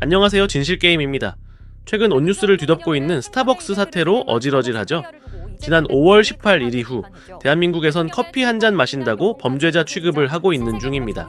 안녕하세요, 진실게임입니다. 최근 온뉴스를 뒤덮고 있는 스타벅스 사태로 어질어질하죠. 지난 5월 18일 이후 대한민국에선 커피 한 잔 마신다고 범죄자 취급을 하고 있는 중입니다.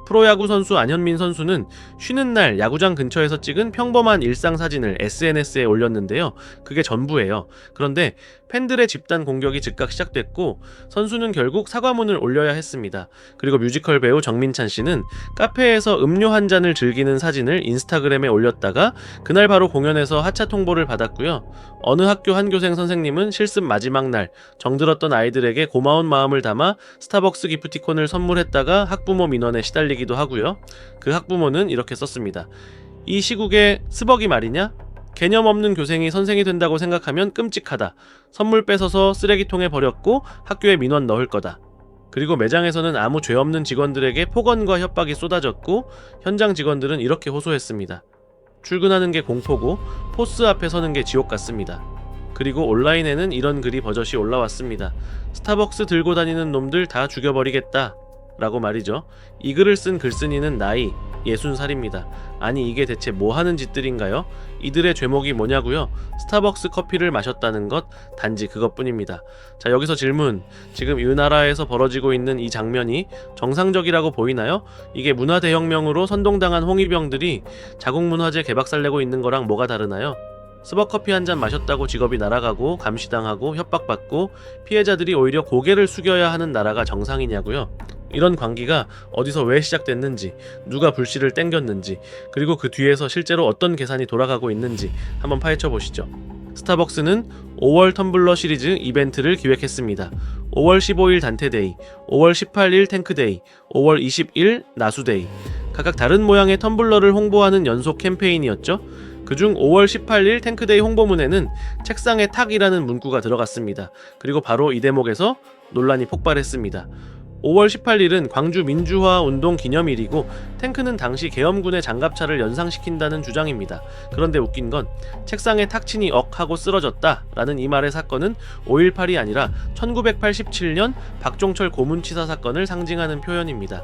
프로야구 선수 안현민 선수는 쉬는 날 야구장 근처에서 찍은 평범한 일상 사진을 SNS에 올렸는데요. 그게 전부예요. 그런데 팬들의 집단 공격이 즉각 시작됐고 선수는 결국 사과문을 올려야 했습니다. 그리고 뮤지컬 배우 정민찬 씨는 카페에서 음료 한 잔을 즐기는 사진을 인스타그램에 올렸다가 그날 바로 공연에서 하차 통보를 받았고요. 어느 학교 한 교생 선생님은 실습 마지막 날 정들었던 아이들에게 고마운 마음을 담아 스타벅스 기프티콘을 선물했다가 학부모 민원에 시달리기도 하고요. 그 학부모는 이렇게 썼습니다. 이 시국에 스벅이 말이냐? 개념 없는 교생이 선생이 된다고 생각하면 끔찍하다. 선물 뺏어서 쓰레기통에 버렸고 학교에 민원 넣을 거다. 그리고 매장에서는 아무 죄 없는 직원들에게 폭언과 협박이 쏟아졌고 현장 직원들은 이렇게 호소했습니다. 출근하는 게 공포고 포스 앞에 서는 게 지옥 같습니다. 그리고 온라인에는 이런 글이 버젓이 올라왔습니다. 스타벅스 들고 다니는 놈들 다 죽여버리겠다 라고 말이죠. 이 글을 쓴 글쓴이는 나이 60살입니다. 아니 이게 대체 뭐 하는 짓들인가요? 이들의 죄목이 뭐냐고요? 스타벅스 커피를 마셨다는 것 단지 그것뿐입니다. 자, 여기서 질문. 지금 이 나라에서 벌어지고 있는 이 장면이 정상적이라고 보이나요? 이게 문화대혁명으로 선동당한 홍위병들이 자국문화재 개박살내고 있는 거랑 뭐가 다르나요? 스벅커피 한 잔 마셨다고 직업이 날아가고 감시당하고 협박받고 피해자들이 오히려 고개를 숙여야 하는 나라가 정상이냐고요? 이런 광기가 어디서 왜 시작됐는지, 누가 불씨를 땡겼는지, 그리고 그 뒤에서 실제로 어떤 계산이 돌아가고 있는지 한번 파헤쳐 보시죠. 스타벅스는 5월 텀블러 시리즈 이벤트를 기획했습니다. 5월 15일 단테데이, 5월 18일 탱크데이, 5월 20일 나수데이. 각각 다른 모양의 텀블러를 홍보하는 연속 캠페인이었죠. 그중 5월 18일 탱크데이 홍보문에는 책상에 탁이라는 문구가 들어갔습니다. 그리고 바로 이 대목에서 논란이 폭발했습니다. 5월 18일은 광주 민주화 운동 기념일이고 탱크는 당시 계엄군의 장갑차를 연상시킨다는 주장입니다. 그런데 웃긴 건 책상에 탁치니 억 하고 쓰러졌다 라는 이 말의 사건은 5.18이 아니라 1987년 박종철 고문치사 사건을 상징하는 표현입니다.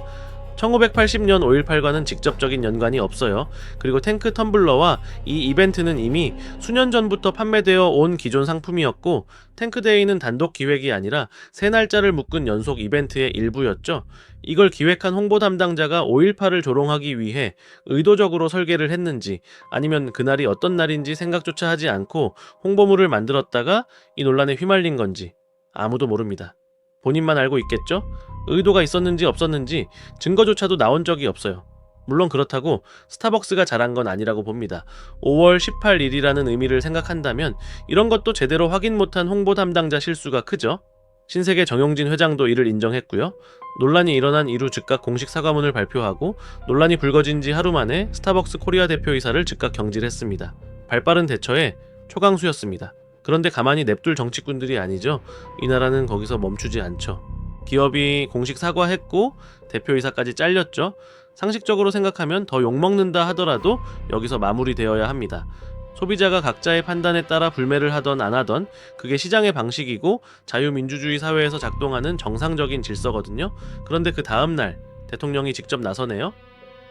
1980년 5.18과는 직접적인 연관이 없어요. 그리고 탱크 텀블러와 이 이벤트는 이미 수년 전부터 판매되어 온 기존 상품이었고 탱크데이는 단독 기획이 아니라 세 날짜를 묶은 연속 이벤트의 일부였죠. 이걸 기획한 홍보 담당자가 5.18을 조롱하기 위해 의도적으로 설계를 했는지 아니면 그날이 어떤 날인지 생각조차 하지 않고 홍보물을 만들었다가 이 논란에 휘말린 건지 아무도 모릅니다. 본인만 알고 있겠죠? 의도가 있었는지 없었는지 증거조차도 나온 적이 없어요. 물론 그렇다고 스타벅스가 잘한 건 아니라고 봅니다. 5월 18일이라는 의미를 생각한다면 이런 것도 제대로 확인 못한 홍보 담당자 실수가 크죠? 신세계 정용진 회장도 이를 인정했고요. 논란이 일어난 이후 즉각 공식 사과문을 발표하고 논란이 불거진 지 하루 만에 스타벅스 코리아 대표이사를 즉각 경질했습니다. 발빠른 대처에 초강수였습니다. 그런데 가만히 냅둘 정치꾼들이 아니죠. 이 나라는 거기서 멈추지 않죠. 기업이 공식 사과했고 대표이사까지 잘렸죠. 상식적으로 생각하면 더 욕먹는다 하더라도 여기서 마무리되어야 합니다. 소비자가 각자의 판단에 따라 불매를 하던 안 하던 그게 시장의 방식이고 자유민주주의 사회에서 작동하는 정상적인 질서거든요. 그런데 그 다음날 대통령이 직접 나서네요.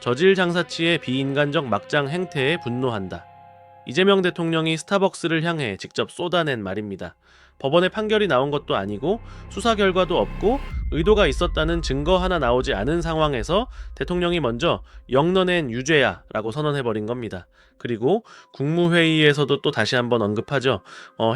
저질 장사치의 비인간적 막장 행태에 분노한다. 이재명 대통령이 스타벅스를 향해 직접 쏟아낸 말입니다. 법원의 판결이 나온 것도 아니고 수사 결과도 없고 의도가 있었다는 증거 하나 나오지 않은 상황에서 대통령이 먼저 영런엔 유죄야 라고 선언해버린 겁니다. 그리고 국무회의에서도 또 다시 한번 언급하죠.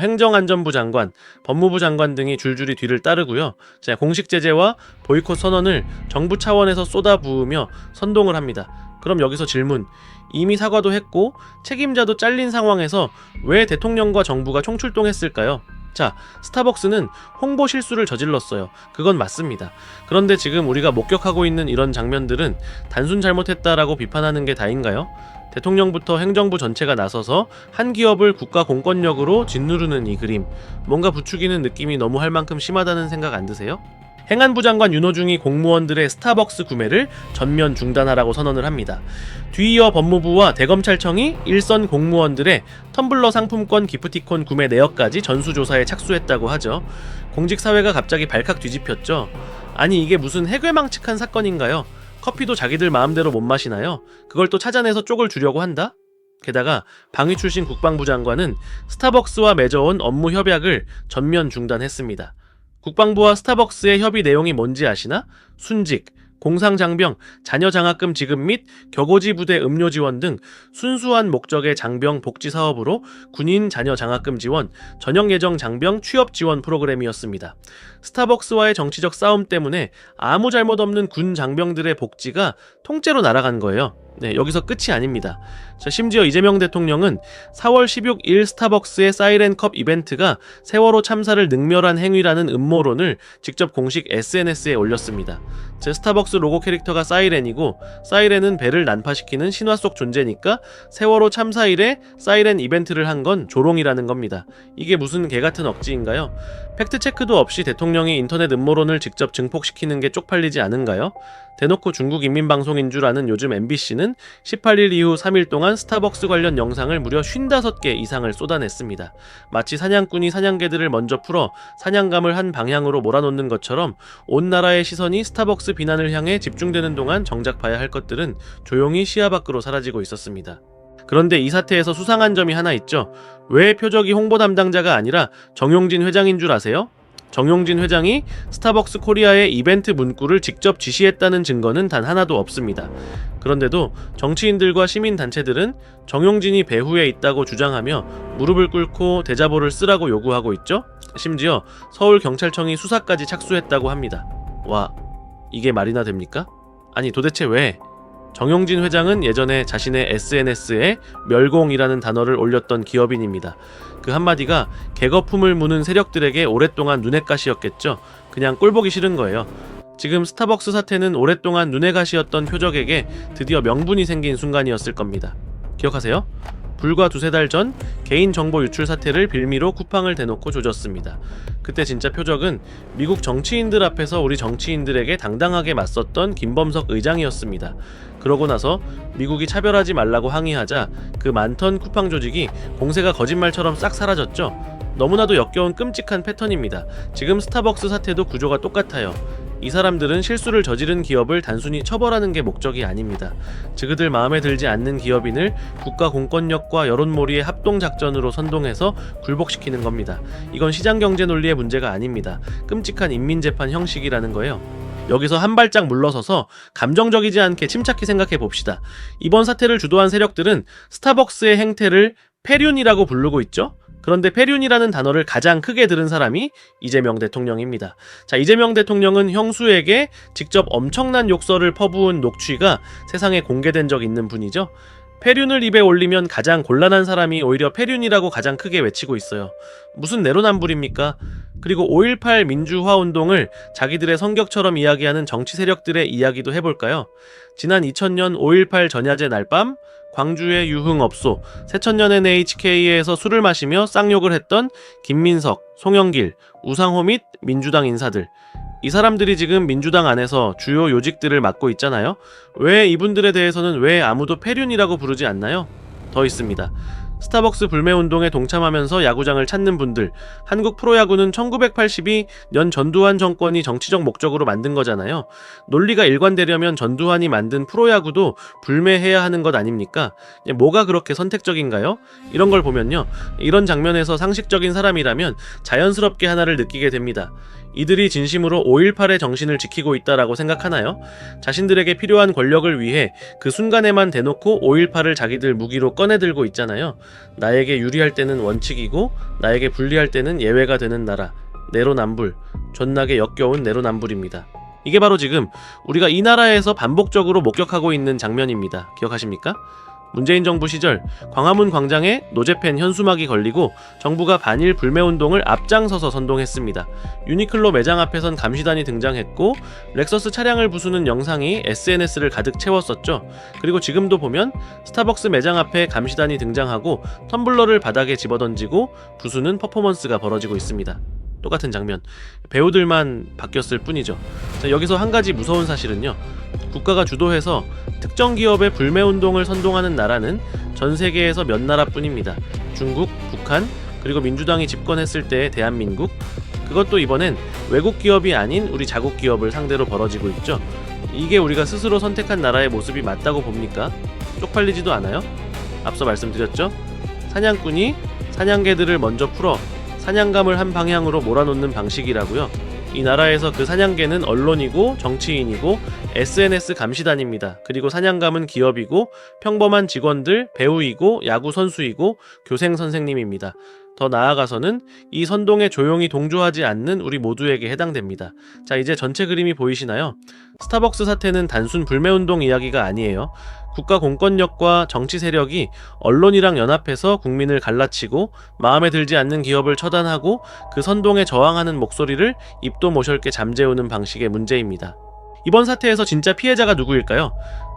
행정안전부 장관, 법무부 장관 등이 줄줄이 뒤를 따르고요. 자, 공식 제재와 보이콧 선언을 정부 차원에서 쏟아부으며 선동을 합니다. 그럼 여기서 질문. 이미 사과도 했고 책임자도 잘린 상황에서 왜 대통령과 정부가 총출동했을까요? 자, 스타벅스는 홍보 실수를 저질렀어요. 그건 맞습니다. 그런데 지금 우리가 목격하고 있는 이런 장면들은 단순 잘못했다라고 비판하는 게 다인가요? 대통령부터 행정부 전체가 나서서 한 기업을 국가 공권력으로 짓누르는 이 그림, 뭔가 부추기는 느낌이 너무 할 만큼 심하다는 생각 안 드세요? 행안부 장관 윤호중이 공무원들의 스타벅스 구매를 전면 중단하라고 선언을 합니다. 뒤이어 법무부와 대검찰청이 일선 공무원들의 텀블러 상품권 기프티콘 구매 내역까지 전수조사에 착수했다고 하죠. 공직사회가 갑자기 발칵 뒤집혔죠. 아니 이게 무슨 해괴망측한 사건인가요? 커피도 자기들 마음대로 못 마시나요? 그걸 또 찾아내서 쪽을 주려고 한다? 게다가 방위 출신 국방부 장관은 스타벅스와 맺어온 업무 협약을 전면 중단했습니다. 국방부와 스타벅스의 협의 내용이 뭔지 아시나? 순직, 공상장병, 자녀 장학금 지급 및 격오지 부대 음료 지원 등 순수한 목적의 장병 복지 사업으로 군인 자녀 장학금 지원, 전역 예정 장병 취업 지원 프로그램이었습니다. 스타벅스와의 정치적 싸움 때문에 아무 잘못 없는 군 장병들의 복지가 통째로 날아간 거예요. 네, 여기서 끝이 아닙니다. 자, 심지어 이재명 대통령은 4월 16일 스타벅스의 사이렌컵 이벤트가 세월호 참사를 능멸한 행위라는 음모론을 직접 공식 SNS에 올렸습니다. 제 스타벅스 로고 캐릭터가 사이렌이고 사이렌은 배를 난파시키는 신화 속 존재니까 세월호 참사 이래 사이렌 이벤트를 한 건 조롱이라는 겁니다. 이게 무슨 개같은 억지인가요? 팩트체크도 없이 대통령이 인터넷 음모론을 직접 증폭시키는 게 쪽팔리지 않은가요? 대놓고 중국 인민방송인 줄 아는 요즘 MBC는 18일 이후 3일 동안 스타벅스 관련 영상을 무려 55개 이상을 쏟아냈습니다. 마치 사냥꾼이 사냥개들을 먼저 풀어 사냥감을 한 방향으로 몰아놓는 것처럼 온 나라의 시선이 스타벅스 비난을 향해 집중되는 동안 정작 봐야 할 것들은 조용히 시야 밖으로 사라지고 있었습니다. 그런데 이 사태에서 수상한 점이 하나 있죠. 왜 표적이 홍보 담당자가 아니라 정용진 회장인 줄 아세요? 정용진 회장이 스타벅스 코리아의 이벤트 문구를 직접 지시했다는 증거는 단 하나도 없습니다. 그런데도 정치인들과 시민단체들은 정용진이 배후에 있다고 주장하며 무릎을 꿇고 대자보를 쓰라고 요구하고 있죠. 심지어 서울경찰청이 수사까지 착수했다고 합니다. 와, 이게 말이나 됩니까? 아니 도대체 왜? 정용진 회장은 예전에 자신의 SNS에 멸공이라는 단어를 올렸던 기업인입니다. 그 한마디가 개거품을 무는 세력들에게 오랫동안 눈엣 가시였겠죠. 그냥 꼴보기 싫은 거예요. 지금 스타벅스 사태는 오랫동안 눈엣 가시였던 표적에게 드디어 명분이 생긴 순간이었을 겁니다. 기억하세요? 불과 두세 달 전 개인정보 유출 사태를 빌미로 쿠팡을 대놓고 조졌습니다. 그때 진짜 표적은 미국 정치인들 앞에서 우리 정치인들에게 당당하게 맞섰던 김범석 의장이었습니다. 그러고 나서 미국이 차별하지 말라고 항의하자 그 많던 쿠팡 조직이 공세가 거짓말처럼 싹 사라졌죠. 너무나도 역겨운 끔찍한 패턴입니다. 지금 스타벅스 사태도 구조가 똑같아요. 이 사람들은 실수를 저지른 기업을 단순히 처벌하는 게 목적이 아닙니다. 그들 마음에 들지 않는 기업인을 국가 공권력과 여론몰이의 합동작전으로 선동해서 굴복시키는 겁니다. 이건 시장경제 논리의 문제가 아닙니다. 끔찍한 인민재판 형식이라는 거예요. 여기서 한 발짝 물러서서 감정적이지 않게 침착히 생각해 봅시다. 이번 사태를 주도한 세력들은 스타벅스의 행태를 폐륜이라고 부르고 있죠? 그런데 폐륜이라는 단어를 가장 크게 들은 사람이 이재명 대통령입니다. 자, 이재명 대통령은 형수에게 직접 엄청난 욕설을 퍼부은 녹취가 세상에 공개된 적 있는 분이죠. 폐륜을 입에 올리면 가장 곤란한 사람이 오히려 폐륜이라고 가장 크게 외치고 있어요. 무슨 내로남불입니까? 그리고 5.18 민주화운동을 자기들의 성격처럼 이야기하는 정치 세력들의 이야기도 해볼까요? 지난 2000년 5.18 전야제 날밤 광주의 유흥업소 새천년 NHK에서 술을 마시며 쌍욕을 했던 김민석, 송영길, 우상호 및 민주당 인사들. 이 사람들이 지금 민주당 안에서 주요 요직들을 맡고 있잖아요. 왜 이분들에 대해서는 왜 아무도 폐륜이라고 부르지 않나요? 더 있습니다. 스타벅스 불매운동에 동참하면서 야구장을 찾는 분들, 한국 프로야구는 1982년 전두환 정권이 정치적 목적으로 만든 거잖아요. 논리가 일관되려면 전두환이 만든 프로야구도 불매해야 하는 것 아닙니까? 뭐가 그렇게 선택적인가요? 이런 걸 보면요, 이런 장면에서 상식적인 사람이라면 자연스럽게 하나를 느끼게 됩니다. 이들이 진심으로 5.18의 정신을 지키고 있다라고 생각하나요? 자신들에게 필요한 권력을 위해 그 순간에만 대놓고 5.18을 자기들 무기로 꺼내들고 있잖아요. 나에게 유리할 때는 원칙이고 나에게 불리할 때는 예외가 되는 나라. 내로남불. 존나게 역겨운 내로남불입니다. 이게 바로 지금 우리가 이 나라에서 반복적으로 목격하고 있는 장면입니다. 기억하십니까? 문재인 정부 시절 광화문 광장에 노제팬 현수막이 걸리고 정부가 반일 불매운동을 앞장서서 선동했습니다. 유니클로 매장 앞에선 감시단이 등장했고 렉서스 차량을 부수는 영상이 SNS를 가득 채웠었죠. 그리고 지금도 보면 스타벅스 매장 앞에 감시단이 등장하고 텀블러를 바닥에 집어던지고 부수는 퍼포먼스가 벌어지고 있습니다. 똑같은 장면, 배우들만 바뀌었을 뿐이죠. 자, 여기서 한 가지 무서운 사실은요, 국가가 주도해서 특정 기업의 불매운동을 선동하는 나라는 전 세계에서 몇 나라뿐입니다. 중국, 북한, 그리고 민주당이 집권했을 때의 대한민국. 그것도 이번엔 외국 기업이 아닌 우리 자국 기업을 상대로 벌어지고 있죠. 이게 우리가 스스로 선택한 나라의 모습이 맞다고 봅니까? 쪽팔리지도 않아요? 앞서 말씀드렸죠? 사냥꾼이 사냥개들을 먼저 풀어 사냥감을 한 방향으로 몰아놓는 방식이라고요. 이 나라에서 그 사냥개는 언론이고 정치인이고 SNS 감시단입니다. 그리고 사냥감은 기업이고 평범한 직원들, 배우이고 야구 선수이고 교생 선생님입니다. 더 나아가서는 이 선동에 조용히 동조하지 않는 우리 모두에게 해당됩니다. 자, 이제 전체 그림이 보이시나요? 스타벅스 사태는 단순 불매운동 이야기가 아니에요. 국가 공권력과 정치 세력이 언론이랑 연합해서 국민을 갈라치고 마음에 들지 않는 기업을 처단하고 그 선동에 저항하는 목소리를 입도 모셜게 잠재우는 방식의 문제입니다. 이번 사태에서 진짜 피해자가 누구일까요?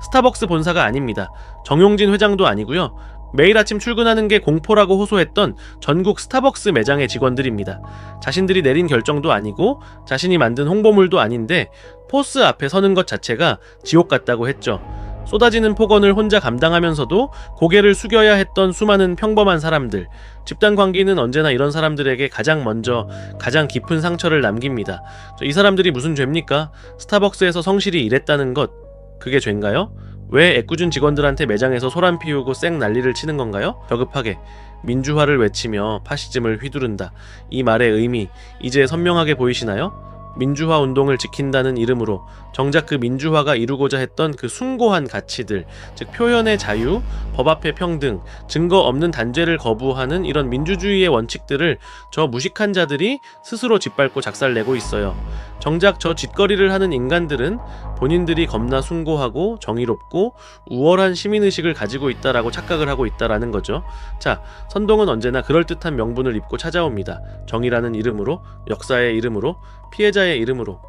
스타벅스 본사가 아닙니다. 정용진 회장도 아니고요. 매일 아침 출근하는 게 공포라고 호소했던 전국 스타벅스 매장의 직원들입니다. 자신들이 내린 결정도 아니고 자신이 만든 홍보물도 아닌데 포스 앞에 서는 것 자체가 지옥 같다고 했죠. 쏟아지는 폭언을 혼자 감당하면서도 고개를 숙여야 했던 수많은 평범한 사람들. 집단 관계는 언제나 이런 사람들에게 가장 먼저 가장 깊은 상처를 남깁니다. 이 사람들이 무슨 죄입니까? 스타벅스에서 성실히 일했다는 것, 그게 죄인가요? 왜 애꿎은 직원들한테 매장에서 소란 피우고 쌩 난리를 치는 건가요? 저급하게 민주화를 외치며 파시즘을 휘두른다. 이 말의 의미 이제 선명하게 보이시나요? 민주화 운동을 지킨다는 이름으로 정작 그 민주화가 이루고자 했던 그 숭고한 가치들, 즉 표현의 자유, 법 앞의 평등, 증거 없는 단죄를 거부하는 이런 민주주의의 원칙들을 저 무식한 자들이 스스로 짓밟고 작살내고 있어요. 정작 저 짓거리를 하는 인간들은 본인들이 겁나 숭고하고 정의롭고 우월한 시민의식을 가지고 있다라고 착각을 하고 있다라는 거죠. 자, 선동은 언제나 그럴듯한 명분을 입고 찾아옵니다. 정의라는 이름으로, 역사의 이름으로, 피해자의 이름으로.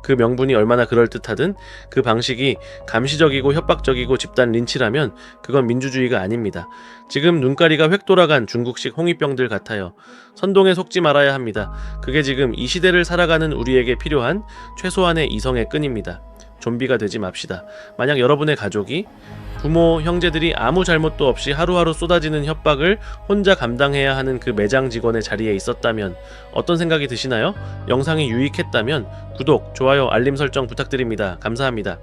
그 명분이 얼마나 그럴듯하든 그 방식이 감시적이고 협박적이고 집단 린치라면 그건 민주주의가 아닙니다. 지금 눈가리가 획 돌아간 중국식 홍위병들 같아요. 선동에 속지 말아야 합니다. 그게 지금 이 시대를 살아가는 우리에게 필요한 최소한의 이성의 끈입니다. 좀비가 되지 맙시다. 만약 여러분의 가족이 부모, 형제들이 아무 잘못도 없이 하루하루 쏟아지는 협박을 혼자 감당해야 하는 그 매장 직원의 자리에 있었다면 어떤 생각이 드시나요? 영상이 유익했다면 구독, 좋아요, 알림 설정 부탁드립니다. 감사합니다.